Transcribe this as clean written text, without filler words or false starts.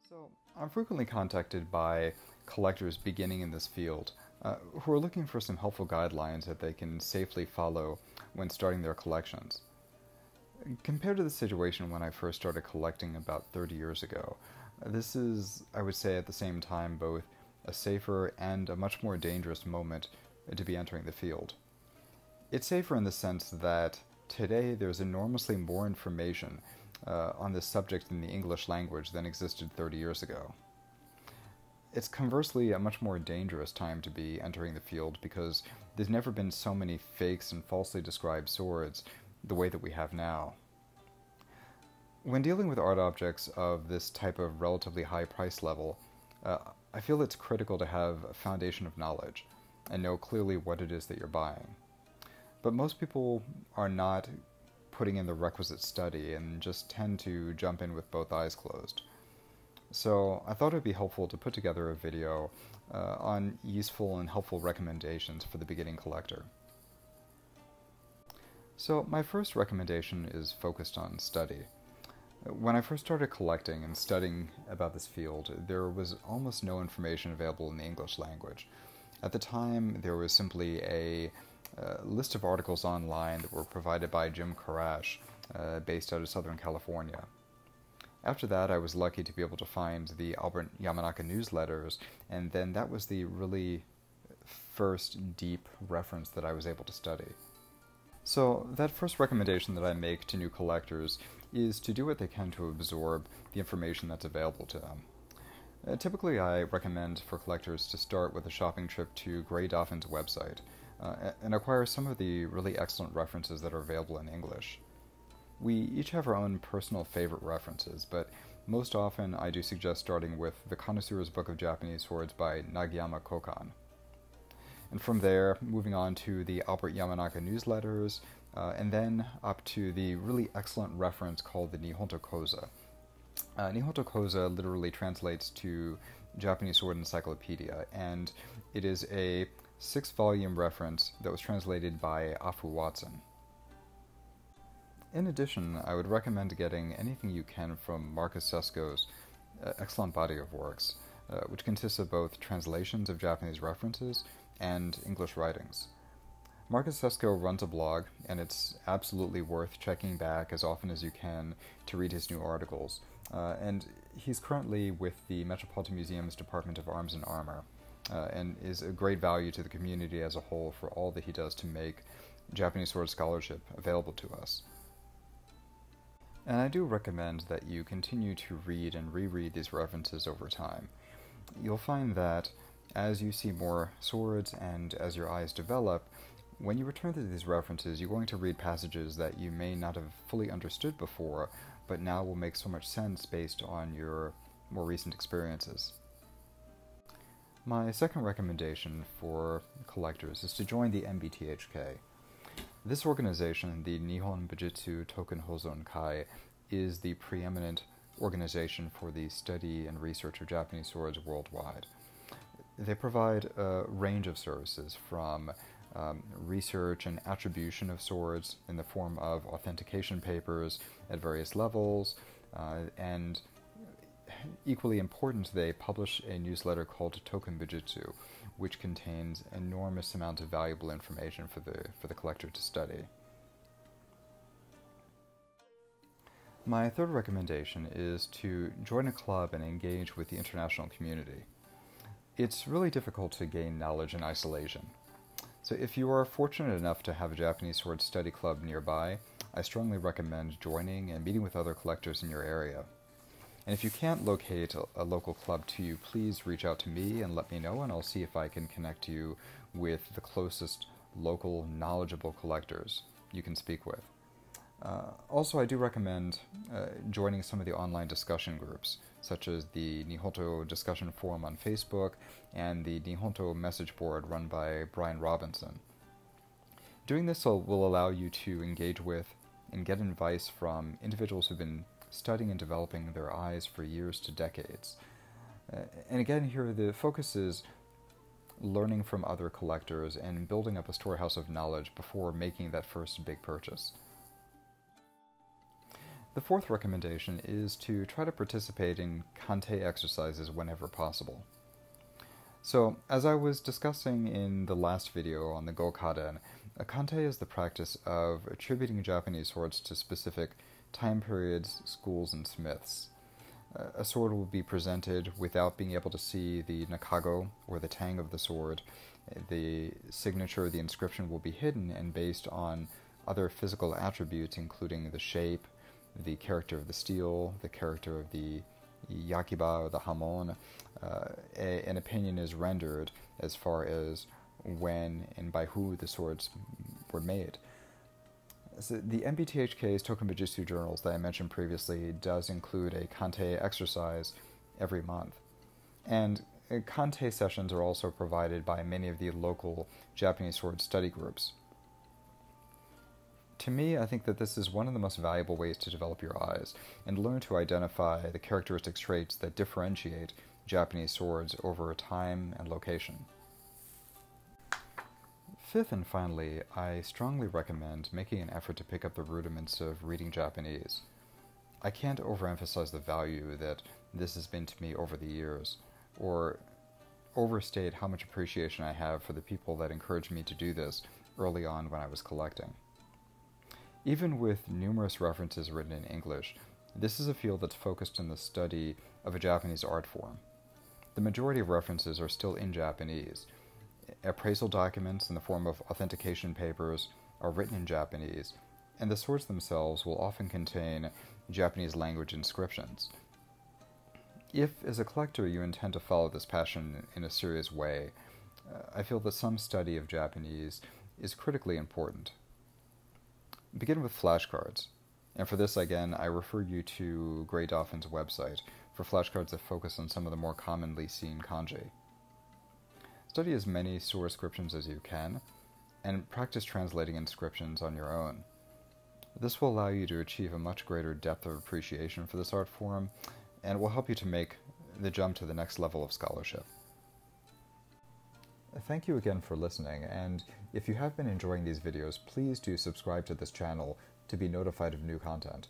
So, I'm frequently contacted by collectors beginning in this field who are looking for some helpful guidelines that they can safely follow when starting their collections. Compared to the situation when I first started collecting about 30 years ago, this is, I would say, at the same time both a safer and a much more dangerous moment to be entering the field. It's safer in the sense that today there's enormously more information on this subject in the English language than existed 30 years ago. It's conversely a much more dangerous time to be entering the field because there's never been so many fakes and falsely described swords the way that we have now. When dealing with art objects of this type of relatively high price level, I feel it's critical to have a foundation of knowledge and know clearly what it is that you're buying. But most people are not putting in the requisite study and just tend to jump in with both eyes closed. So I thought it would be helpful to put together a video on useful and helpful recommendations for the beginning collector. So my first recommendation is focused on study. When I first started collecting and studying about this field, there was almost no information available in the English language. At the time, there was simply a list of articles online that were provided by Jim Karash, based out of Southern California. After that, I was lucky to be able to find the Albert Yamanaka newsletters, and then that was the really first deep reference that I was able to study. So that first recommendation that I make to new collectors is to do what they can to absorb the information that's available to them. Typically, I recommend for collectors to start with a shopping trip to Gray Dolphin's website and acquire some of the really excellent references that are available in English. We each have our own personal favorite references, but most often I do suggest starting with The Connoisseur's Book of Japanese Swords by Nagayama Kokan. And from there, moving on to the Albert Yamanaka newsletters, and then up to the really excellent reference called the Nihonto Koza. Nihonto Koza literally translates to Japanese Sword Encyclopedia, and it is a 6-volume reference that was translated by Afu Watson. In addition, I would recommend getting anything you can from Marcus Sesko's excellent body of works, which consists of both translations of Japanese references and English writings. Marcus Sesko runs a blog, and it's absolutely worth checking back as often as you can to read his new articles. And he's currently with the Metropolitan Museum's Department of Arms and Armor, and is a great value to the community as a whole for all that he does to make Japanese sword scholarship available to us. And I do recommend that you continue to read and reread these references over time. You'll find that as you see more swords and as your eyes develop, when you return to these references, you're going to read passages that you may not have fully understood before, but now will make so much sense based on your more recent experiences. My second recommendation for collectors is to join the MBTHK. This organization, the Nihon Bujitsu Token Hozon Kai, is the preeminent organization for the study and research of Japanese swords worldwide. They provide a range of services from research and attribution of swords in the form of authentication papers at various levels, and equally important, they publish a newsletter called Token Bujitsu, which contains enormous amounts of valuable information for the collector to study. My third recommendation is to join a club and engage with the international community. It's really difficult to gain knowledge in isolation. So if you are fortunate enough to have a Japanese sword study club nearby, I strongly recommend joining and meeting with other collectors in your area. And if you can't locate a local club to you, please reach out to me and let me know, and I'll see if I can connect you with the closest local knowledgeable collectors you can speak with. Also, I do recommend joining some of the online discussion groups, such as the Nihonto discussion forum on Facebook and the Nihonto message board run by Brian Robinson. Doing this will allow you to engage with and get advice from individuals who've been studying and developing their eyes for years to decades. And again, here the focus is learning from other collectors and building up a storehouse of knowledge before making that first big purchase. The fourth recommendation is to try to participate in Conte exercises whenever possible. So, as I was discussing in the last video on the Gokaden, a Conte is the practice of attributing Japanese swords to specific time periods, schools, and smiths. A sword will be presented without being able to see the nakago, or the tang of the sword. The signature, the inscription will be hidden and based on other physical attributes, including the shape, the character of the steel, the character of the yakiba or the hamon. An opinion is rendered as far as when and by who the swords were made. So the MBTHK's Tokenbujutsu journals that I mentioned previously does include a Conte exercise every month. And Conte sessions are also provided by many of the local Japanese sword study groups. To me, I think that this is one of the most valuable ways to develop your eyes and learn to identify the characteristic traits that differentiate Japanese swords over time and location. Fifth and finally, I strongly recommend making an effort to pick up the rudiments of reading Japanese. I can't overemphasize the value that this has been to me over the years, or overstate how much appreciation I have for the people that encouraged me to do this early on when I was collecting. Even with numerous references written in English, this is a field that's focused on the study of a Japanese art form. The majority of references are still in Japanese. Appraisal documents in the form of authentication papers are written in Japanese, and the swords themselves will often contain Japanese language inscriptions. If, as a collector, you intend to follow this passion in a serious way, I feel that some study of Japanese is critically important. Begin with flashcards, and for this, again, I refer you to Grey Dolphin's website for flashcards that focus on some of the more commonly seen kanji. Study as many sword inscriptions as you can, and practice translating inscriptions on your own. This will allow you to achieve a much greater depth of appreciation for this art form, and will help you to make the jump to the next level of scholarship. Thank you again for listening, and if you have been enjoying these videos, please do subscribe to this channel to be notified of new content.